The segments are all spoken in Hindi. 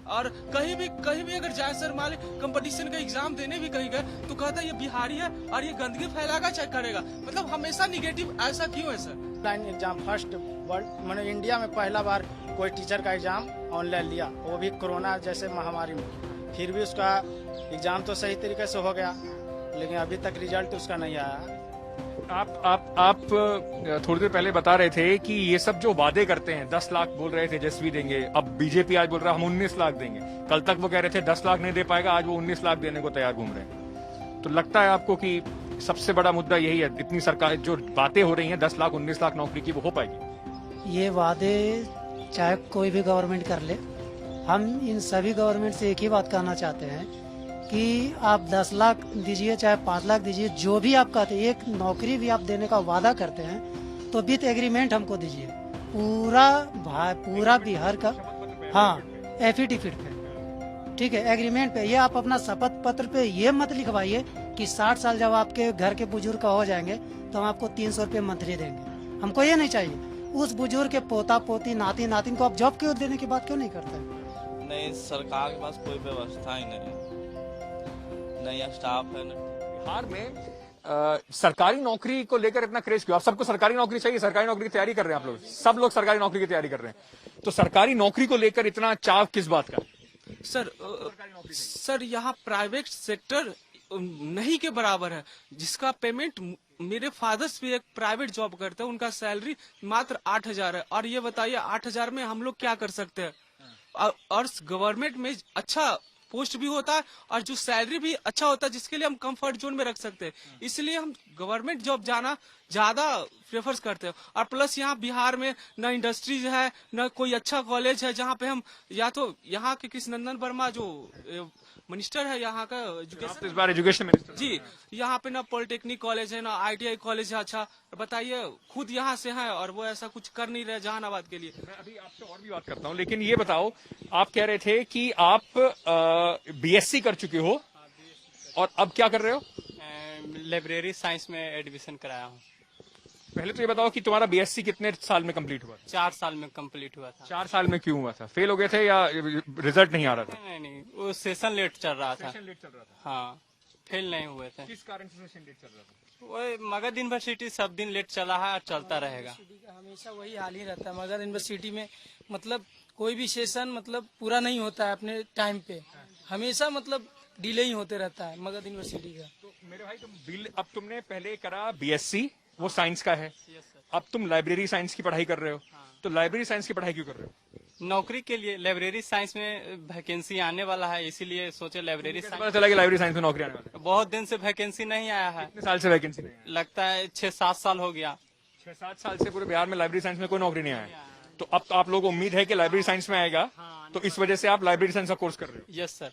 और कहीं भी अगर जाए सर मान कंपटीशन का एग्जाम देने भी कहीं गए तो कहता है ये बिहारी है और ये गंदगी फैलाएगा चेक करेगा, मतलब हमेशा निगेटिव, ऐसा क्यों है sir? Online exam first world मैंने इंडिया में पहला बार कोई टीचर का एग्जाम ऑनलाइन लिया, वो भी कोरोना जैसे महामारी में। फिर भी उसका एग्जाम तो सही तरीके से हो गया, लेकिन अभी तक रिजल्ट उसका नहीं आया। आप थोड़ी देर पहले बता रहे थे कि ये सब जो वादे करते हैं, 10 लाख बोल रहे थे तेजस्वी देंगे, अब बीजेपी आज बोल रहा है हम 19 लाख देंगे। कल तक वो कह रहे थे 10 लाख नहीं दे पाएगा, आज वो 19 लाख देने को तैयार घूम रहे हैं। तो लगता है आपको कि सबसे बड़ा मुद्दा यही है, इतनी सरकार जो बातें हो रही हैं 10 लाख 19 लाख नौकरी की, वो हो पाएगी? ये वादे चाहे कोई भी गवर्नमेंट कर ले, हम इन सभी गवर्नमेंट से एक ही बात कहना चाहते हैं कि आप 10 लाख दीजिए चाहे 5 लाख दीजिए, जो भी आप कहते हैं, एक नौकरी भी आप देने का वादा करते हैं तो विथ एग्रीमेंट हमको दीजिए, पूरा बिहार का। हाँ, एफिडेविट पे, ठीक है, एग्रीमेंट पे। ये आप अपना शपथ पत्र पे ये मत लिखवाइए कि 60 साल जब आपके घर के बुजुर्ग का हो जाएंगे तो हम आपको 300 रुपये मंथली देंगे। हमको ये नहीं चाहिए। उस बुजुर्ग के पोता पोती नाती नातिन को आप जॉब क्यों देने की बात क्यों नहीं करते? नहीं, सरकार के पास कोई व्यवस्था ही नहीं, नहीं स्टाफ है। बिहार में सरकारी नौकरी को लेकर इतना क्रेज क्यों? आप सबको सरकारी नौकरी चाहिए, सरकारी नौकरी की तैयारी कर रहे हैं आप लोग, सब लोग सरकारी नौकरी की तैयारी कर रहे हैं, तो सरकारी नौकरी को लेकर इतना चाव किस बात का? सर यहाँ प्राइवेट सेक्टर नहीं के बराबर है, जिसका पेमेंट, मेरे फादर्स भी एक प्राइवेट जॉब करते हैं, उनका सैलरी मात्र 8,000 है। और ये बताइए 8,000 में हम लोग क्या कर सकते हैं? और गवर्नमेंट में अच्छा पोस्ट भी होता है और जो सैलरी भी अच्छा होता है, जिसके लिए हम कंफर्ट जोन में रख सकते हैं। इसलिए हम गवर्नमेंट जॉब जाना ज्यादा प्रेफर करते हैं। और प्लस यहाँ बिहार में न इंडस्ट्रीज है, न कोई अच्छा कॉलेज है जहाँ पे हम, या तो यहाँ के कृष्णनंदन वर्मा जो मिनिस्टर है यहाँ का इस बार एजुकेशन मिनिस्टर जी, यहाँ पे ना पॉलिटेक्निक कॉलेज है, ना ITI कॉलेज है। अच्छा बताइए, खुद यहाँ से है और वो ऐसा कुछ कर नहीं रहे जहानाबाद के लिए। मैं अभी आपसे और भी बात करता हूँ, लेकिन ये बताओ, आप कह रहे थे कि आप BSc कर चुके हो और अब क्या कर रहे हो? लाइब्रेरी साइंस में एडमिशन कराया हूँ। पहले तो ये बताओ कि तुम्हारा BSc कितने साल में कंप्लीट हुआ? 4 साल में कंप्लीट हुआ था। 4 साल में क्यों हुआ था? फेल हो गए थे या रिजल्ट नहीं आ रहा था? नहीं, वो सेशन लेट चल रहा था। सेशन लेट चल रहा था। हाँ, फेल नहीं हुए थे। किस कारण से सेशन लेट चल रहा था? वो मगध यूनिवर्सिटी सब दिन लेट चला है और चलता रहेगा। हमेशा वही हाल ही रहता है मगध यूनिवर्सिटी में, मतलब कोई भी सेशन मतलब पूरा नहीं होता है अपने टाइम पे, हमेशा मतलब डिले ही होते रहता है मगध यूनिवर्सिटी का। तो मेरे भाई, अब तुमने पहले करा BSc, वो साइंस का है, अब तुम लाइब्रेरी साइंस की पढ़ाई कर रहे हो, तो लाइब्रेरी साइंस की पढ़ाई क्यों कर रहे हो? नौकरी के लिए। लाइब्रेरी साइंस में वैकेंसी आने वाला है, इसीलिए सोचे लाइब्रेरी साइंस। पता चला कि लाइब्रेरी साइंस में नौकरी आने वाली है? बहुत दिन से वैकेंसी नहीं आया है। कितने साल से वैकेंसी नहीं है? लगता है 6-7 साल हो गया। 6-7 साल से पूरे बिहार में लाइब्रेरी साइंस में कोई नौकरी नहीं आया, तो अब तो आप लोगों को उम्मीद है कि लाइब्रेरी साइंस में आएगा, तो इस वजह से आप लाइब्रेरी साइंस का कोर्स कर रहे हो? Yes sir.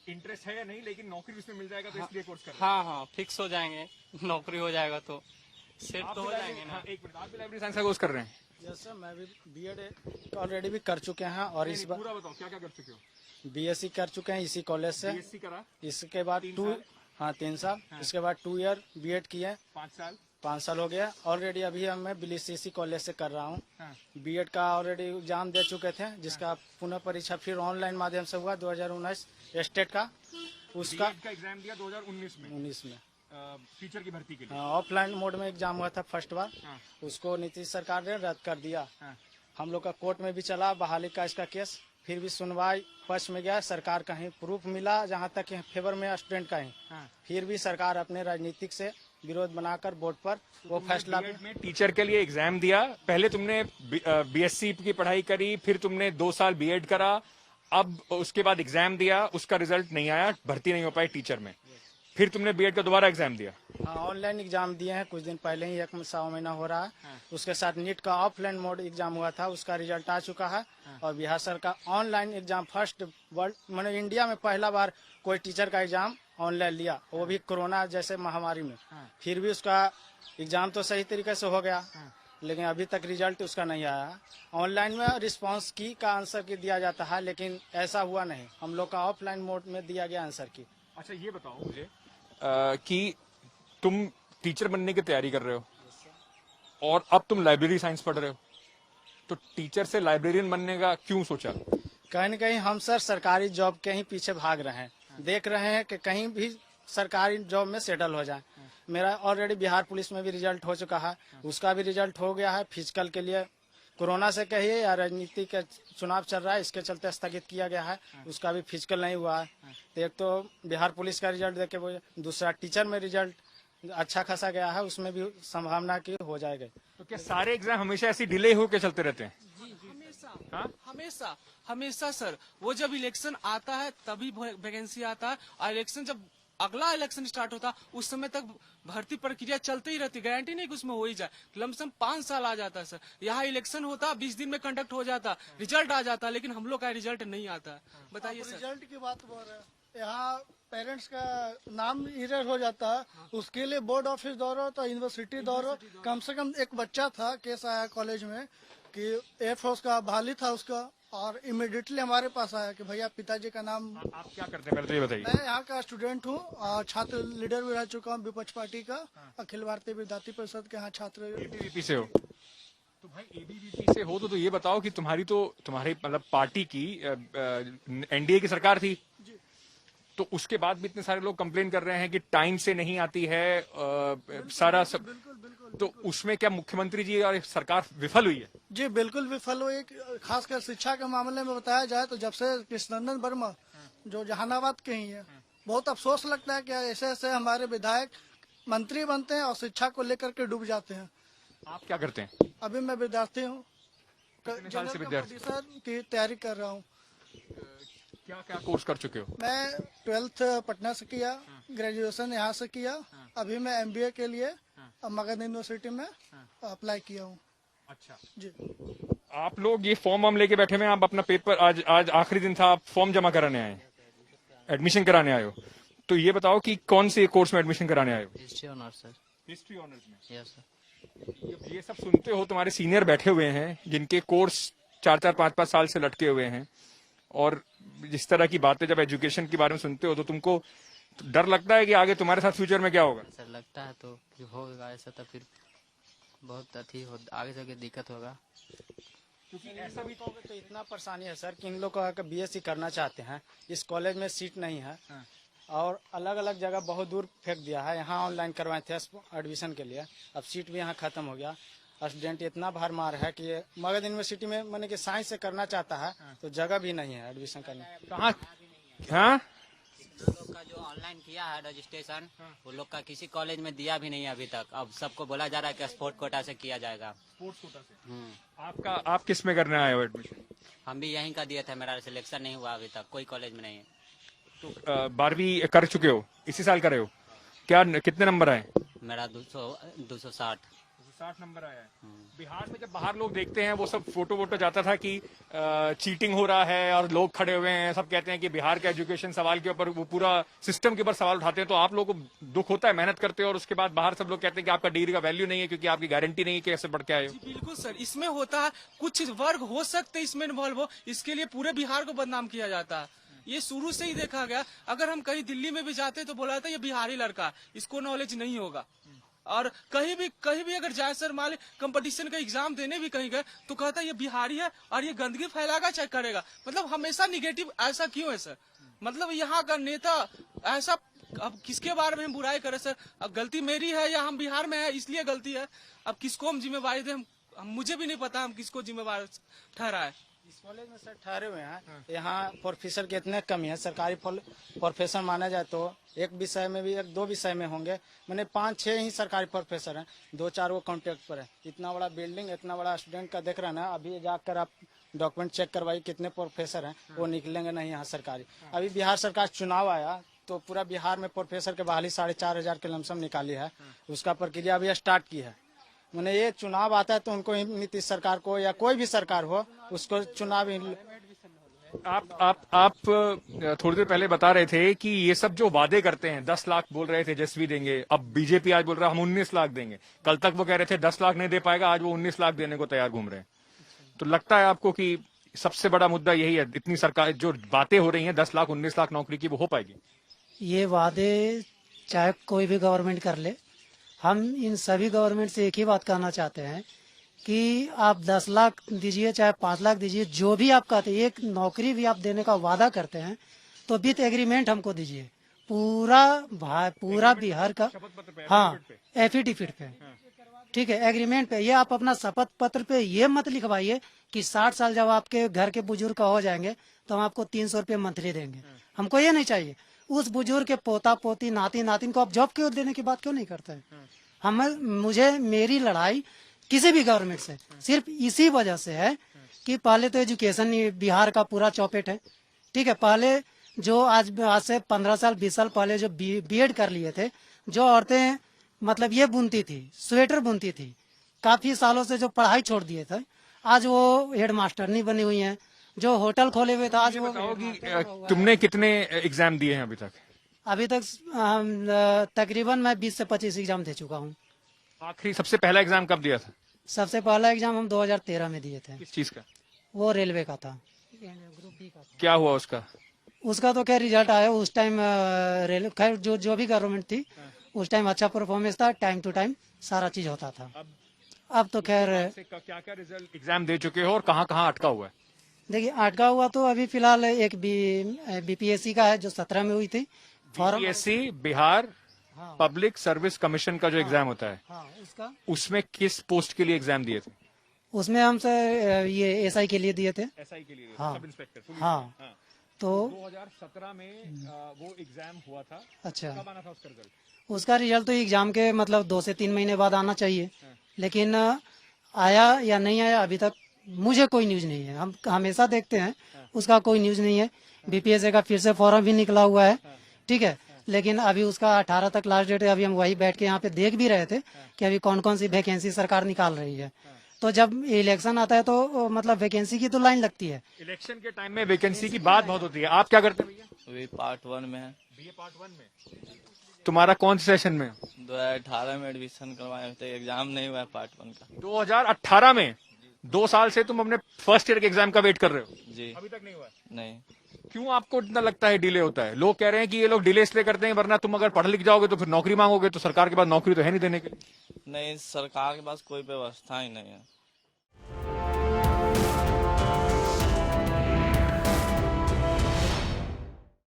इंटरेस्ट है या नहीं, लेकिन नौकरी उसमें मिल जाएगा तो इसलिए कोर्स कर रहे हाँ हाँ, फिक्स हो जाएंगे, नौकरी हो जाएगा तो सेट तो हो जाएंगे ना। एक मिनट, आप भी लाइब्रेरी साइंस का कोर्स कर रहे हैं? यस सर, मैं भी BEd ऑलरेडी भी कर चुके हैं और इस बार पूरा बताओ क्या क्या कर चुके हो? BSc कर चुके हैं इसी कॉलेज से। BSc करा, इसके बाद 3 साल, इसके बाद 2 ईयर BEd किया, 5 साल हो गया ऑलरेडी। अभी मैं BCC कॉलेज से कर रहा हूँ। BEd का ऑलरेडी एग्जाम दे चुके थे, जिसका पुनः परीक्षा फिर ऑनलाइन माध्यम से हुआ 2019 स्टेट का, उसका एग्जाम दिया 2019 में टीचर की भर्ती के लिए। ऑफलाइन मोड में एग्जाम हुआ था फर्स्ट बार, उसको नीतीश सरकार ने रद्द कर दिया। हम लोग का कोर्ट में भी चला बहाली का इसका केस, फिर भी सुनवाई पक्ष में गया, सरकार का ही प्रूफ मिला जहाँ तक फेवर में स्टूडेंट का ही, फिर भी सरकार अपने राजनीतिक से विरोध बनाकर बोर्ड पर वो फैसला। में टीचर के लिए एग्जाम दिया, पहले तुमने BSc की पढ़ाई करी, फिर तुमने 2 साल BEd करा, अब उसके बाद एग्जाम दिया, उसका रिजल्ट नहीं आया, भर्ती नहीं हो पाई टीचर में, फिर तुमने BEd का दोबारा एग्जाम दिया? हाँ, ऑनलाइन एग्जाम दिए हैं कुछ दिन पहले ही, 1 महीना हो रहा है। उसके साथ नीट का ऑफलाइन मोड एग्जाम हुआ था, उसका रिजल्ट आ चुका है। और बिहार सरकार ऑनलाइन एग्जाम फर्स्ट वर्ल्ड मैंने इंडिया में पहला बार कोई टीचर का एग्जाम ऑनलाइन लिया, वो भी कोरोना जैसे महामारी में। फिर भी उसका एग्जाम तो सही तरीके से हो गया, लेकिन अभी तक रिजल्ट उसका नहीं आया। ऑनलाइन में रिस्पांस की का आंसर की दिया जाता है, लेकिन ऐसा हुआ नहीं, हम लोग का ऑफलाइन मोड में दिया गया आंसर की। अच्छा ये बताओ मुझे कि तुम टीचर बनने की तैयारी कर रहे हो और अब तुम लाइब्रेरी साइंस पढ़ रहे हो, तो टीचर से लाइब्रेरियन बनने का क्यों सोचा? कहीं न कहीं हम सर सरकारी जॉब के ही पीछे भाग रहे हैं, देख रहे हैं कि कहीं भी सरकारी जॉब में सेटल हो जाए। मेरा ऑलरेडी बिहार पुलिस में भी रिजल्ट हो चुका है, उसका भी रिजल्ट हो गया है। फिजिकल के लिए कोरोना से कहिए या राजनीति का चुनाव चल रहा है, इसके चलते स्थगित किया गया है, उसका भी फिजिकल नहीं हुआ है। तो एक तो बिहार पुलिस का रिजल्ट देखे वो, दूसरा टीचर में रिजल्ट अच्छा खासा गया है, उसमें भी संभावना की हो जाएगा। तो क्या सारे एग्जाम हमेशा ऐसी डिले होकर चलते रहते हैं? हमेशा हमेशा सर, वो जब इलेक्शन आता है तभी वैकेंसी आता है, और इलेक्शन जब अगला इलेक्शन स्टार्ट होता उस समय तक भर्ती प्रक्रिया चलती ही रहती, गारंटी नहीं कि उसमें हो ही जाए। लमसम 5 साल आ जाता है सर। यहाँ इलेक्शन होता 20 दिन में कंडक्ट हो जाता, रिजल्ट आ जाता, लेकिन हम लोग का रिजल्ट नहीं आता। बताइए सर। रिजल्ट की बात बोल रहे हैं, यहाँ पेरेंट्स का नाम इरेज हो जाता है, उसके लिए बोर्ड ऑफिस दौड़ो तो यूनिवर्सिटी दौड़ो। कम से कम एक बच्चा था, केस आया कॉलेज में कि एयरफोर्स का बहाली था उसका, और इमीडिएटली हमारे पास आया कि भैया पिताजी का नाम। आप क्या करते हैं पहले तो ये बताइए। मैं यहाँ का स्टूडेंट हूँ और छात्र लीडर भी रह चुका हूँ विपक्ष पार्टी का, अखिल भारतीय विद्यार्थी परिषद के यहाँ छात्र। एबीवीपी से हो? तो भाई एबीवीपी से हो तो ये बताओ कि तुम्हारी मतलब पार्टी की एनडीए की सरकार थी, तो उसके बाद भी इतने सारे लोग कंप्लेन कर रहे हैं कि टाइम से नहीं आती है सारा सब। तो उसमें क्या मुख्यमंत्री जी और सरकार विफल हुई है? जी बिल्कुल विफल हुई। खासकर शिक्षा के मामले में बताया जाए तो जब से कृष्णनंदन वर्मा जो जहानाबाद के ही है, बहुत अफसोस लगता है कि ऐसे ऐसे हमारे विधायक मंत्री बनते हैं और शिक्षा को लेकर के डूब जाते हैं। आप क्या करते हैं? अभी मैं विद्यार्थी हूँ, कितने साल से विद्यार्थी? की तैयारी कर रहा हूँ। क्या क्या कोर्स कर चुके हो? मैं 12th पटना से किया, ग्रेजुएशन यहाँ से किया, अभी मैं एमबीए के लिए मगध यूनिवर्सिटी में अप्लाई किया हूँ। अच्छा जी। आप लोग ये फॉर्म लेके बैठे हुए हैं, आप अपना पेपर आज आखिरी दिन था, आप फॉर्म जमा कराने आए, एडमिशन कराने आए हो, तो ये बताओ कि कौन से कोर्स में एडमिशन कराने आए हो? History honours sir. History honours में? Yes sir. ये सब सुनते हो, तुम्हारे सीनियर बैठे हुए हैं जिनके कोर्स 4-4, 5-5 साल से लटके हुए हैं, और जिस तरह की बातें जब एजुकेशन के बारे में सुनते हो तो तुमको डर लगता है कि आगे तुम्हारे साथ फ्यूचर में क्या होगा? सर लगता है तो फिर होगा ऐसा, तो फिर बहुत आगे चल के दिक्कत होगा। क्योंकि ऐसा भी तो इतना परेशानी है सर कि इन लोग का बीएससी करना चाहते हैं, इस कॉलेज में सीट नहीं है, और अलग अलग जगह बहुत दूर फेंक दिया है। यहाँ ऑनलाइन करवाए थे एडमिशन के लिए, अब सीट भी यहाँ खत्म हो गया। स्टूडेंट इतना भार मार है कि ये मगध यूनिवर्सिटी में मैंने कि साइंस से करना चाहता है तो जगह भी नहीं है एडमिशन करने। कहाँ? हाँ, लोग का जो ऑनलाइन किया है रजिस्ट्रेशन, वो लोग का किसी कॉलेज में दिया भी नहीं अभी तक। अब सबको बोला जा रहा है कि स्पोर्ट कोटा से किया जाएगा। स्पोर्ट्स कोटा से? आप किस में करने आए हो एडमिशन? हम भी यहीं का दिए थे, मेरा सिलेक्शन नहीं हुआ अभी तक, कोई कॉलेज में नहीं है। तो 12वीं कर चुके हो, इसी साल करे हो? क्या कितने नंबर आए? मेरा 260 नंबर आया है। बिहार में जब बाहर लोग देखते हैं वो सब फोटो जाता था कि चीटिंग हो रहा है और लोग खड़े हुए हैं, सब कहते हैं कि बिहार का एजुकेशन सवाल के ऊपर, वो पूरा सिस्टम के ऊपर सवाल उठाते हैं। तो आप लोगों को दुख होता है, मेहनत करते हो, और उसके बाद बाहर सब लोग कहते हैं कि आपका डिग्री का वैल्यू नहीं है क्योंकि आपकी गारंटी नहीं है कि ऐसे बढ़ के आए हो। बिल्कुल सर, इसमें होता है कुछ वर्ग हो सकते इसमें इन्वॉल्व हो, इसके लिए पूरे बिहार को बदनाम किया जाता है। ये शुरू से ही देखा गया। अगर हम कहीं दिल्ली में भी जाते तो बोला जाता है ये बिहारी लड़का, इसको नॉलेज नहीं होगा। और कहीं भी अगर जाए सर, मान कंपटीशन का एग्जाम देने भी कहीं गए तो कहता है ये बिहारी है और ये गंदगी फैलाएगा, चेक करेगा। मतलब हमेशा निगेटिव। ऐसा क्यों है सर? मतलब यहाँ का नेता ऐसा, अब किसके बारे में हम बुराई करें सर? अब गलती मेरी है या हम बिहार में है इसलिए गलती है? अब किसको हम जिम्मेवारी दें? मुझे भी नहीं पता हम किसको जिम्मेवार ठहराए। इस कॉलेज में सर ठहरे हुए हैं, यहाँ प्रोफेसर की इतने कमी है। सरकारी प्रोफेसर माना जाए तो एक विषय में भी 1-2 विषय में होंगे, मैंने 5-6 ही सरकारी प्रोफेसर हैं, 2-4 वो कॉन्ट्रैक्ट पर है। इतना बड़ा बिल्डिंग, इतना बड़ा स्टूडेंट का देख रहे हैं ना, अभी जाकर आप डॉक्यूमेंट चेक करवाइए कितने प्रोफेसर हैं, वो निकलेंगे नहीं यहाँ सरकारी। अभी बिहार सरकार चुनाव आया तो पूरा बिहार में प्रोफेसर के बहाली 4,500 के लमसम निकाली है, उसका प्रक्रिया अभी स्टार्ट की है। मैंने ये चुनाव आता है तो उनको नीतीश सरकार को या कोई भी सरकार हो उसको चुनाव। आप थोड़ी देर पहले बता रहे थे कि ये सब जो वादे करते हैं, 10 लाख बोल रहे थे तेजस्वी देंगे, अब बीजेपी आज बोल रहा है हम 19 लाख देंगे। कल तक वो कह रहे थे 10 लाख नहीं दे पाएगा, आज वो 19 लाख देने को तैयार घूम रहे हैं। तो लगता है आपको कि सबसे बड़ा मुद्दा यही है, इतनी सरकार जो बातें हो रही हैं 10 लाख 19 लाख नौकरी की, वो हो पाएगी? ये वादे चाहे कोई भी गवर्नमेंट कर ले, हम इन सभी गवर्नमेंट से एक ही बात कहना चाहते हैं कि आप 10 लाख दीजिए चाहे 5 लाख दीजिए, जो भी आप कहते हैं, एक नौकरी भी आप देने का वादा करते हैं तो विथ एग्रीमेंट हमको दीजिए। पूरा बिहार का, हाँ, एफिडेविट पे, ठीक है, एग्रीमेंट पे। ये आप अपना शपथ पत्र पे ये मत लिखवाइए कि 60 साल जब आपके घर के बुजुर्ग का हो जाएंगे तो हम आपको 300 रुपये मंथली देंगे। हमको ये नहीं चाहिए। उस बुजुर्ग के पोता पोती नाती नातिन को आप जॉब क्यों देने की बात क्यों नहीं करते हैं? मुझे मेरी लड़ाई किसी भी गवर्नमेंट से सिर्फ इसी वजह से है कि पहले तो एजुकेशन बिहार का पूरा चौपेट है, ठीक है। पहले जो आज से 15 साल 20 साल पहले जो बीएड कर लिए थे, जो औरतें मतलब ये बुनती थी, स्वेटर बुनती थी, काफी सालों से जो पढ़ाई छोड़ दिए थे, आज वो हेड मास्टर नहीं बनी हुई हैं। जो होटल खोले हुए थे, आज वो तुमने कितने एग्जाम दिए हैं अभी तक? अभी तक तकरीबन मैं 20 से 25 एग्जाम दे चुका हूँ। आखिरी सबसे पहला एग्जाम कब दिया था? सबसे पहला एग्जाम हम 2013 में दिए थे। किस चीज का? वो रेलवे का था, ग्रुप बी का था। क्या हुआ उसका? उसका तो क्या रिजल्ट आया उस टाइम, खैर जो भी गवर्नमेंट थी उस टाइम अच्छा परफॉर्मेंस था, टाइम टू टाइम सारा चीज होता था। अब तो खैर क्या क्या रिजल्ट एग्जाम दे चुके हो और कहाँ कहाँ अटका हुआ है? देखिए, अटका हुआ तो अभी फिलहाल एक बीपीएससी का है जो 17 में हुई थी। BPSC Bihar public service commission का जो एग्जाम होता है, उसका उसमें किस पोस्ट के लिए एग्जाम दिए थे? उसमें हमसे ये एसआई के लिए दिए थे। एसआई के लिए? हाँ। Sub inspector police? हाँ। तो 2017 में वो एग्जाम हुआ था। अच्छा, कब आना था उसका रिजल्ट? उसका रिजल्ट तो एग्जाम के मतलब 2 से 3 महीने बाद आना चाहिए, लेकिन आया या नहीं आया अभी तक मुझे कोई न्यूज नहीं है। हम हमेशा देखते हैं, उसका कोई न्यूज नहीं है। बीपीएससी का फिर से फॉर्म भी निकला हुआ है, ठीक है, लेकिन अभी उसका 18 तक लास्ट डेट है। अभी हम वही बैठ के यहाँ पे देख भी रहे थे कि अभी कौन कौन सी वैकेंसी सरकार निकाल रही है। तो जब इलेक्शन आता है तो मतलब वैकेंसी की तो लाइन लगती है। इलेक्शन के टाइम में वैकेंसी की बात बहुत होती है। आप क्या करते हैं भैया? अभी पार्ट 1 में है। बीए पार्ट 1 में? तुम्हारा कौन से सेशन में? 2018 में एडमिशन करवाए थे, एग्जाम नहीं हुआ है पार्ट 1 का। 2018 में? 2 साल से तुम अपने फर्स्ट ईयर के एग्जाम का वेट कर रहे हो? जी। अभी तक नहीं हुआ? नहीं। क्यों आपको इतना लगता है डिले होता है? लोग कह रहे हैं कि ये लोग डिले इसलिए करते हैं वरना तुम अगर पढ़ लिख जाओगे तो फिर नौकरी मांगोगे, तो सरकार के पास नौकरी तो है नहीं देने के लिए। नहीं, सरकार के पास कोई व्यवस्था ही नहीं है।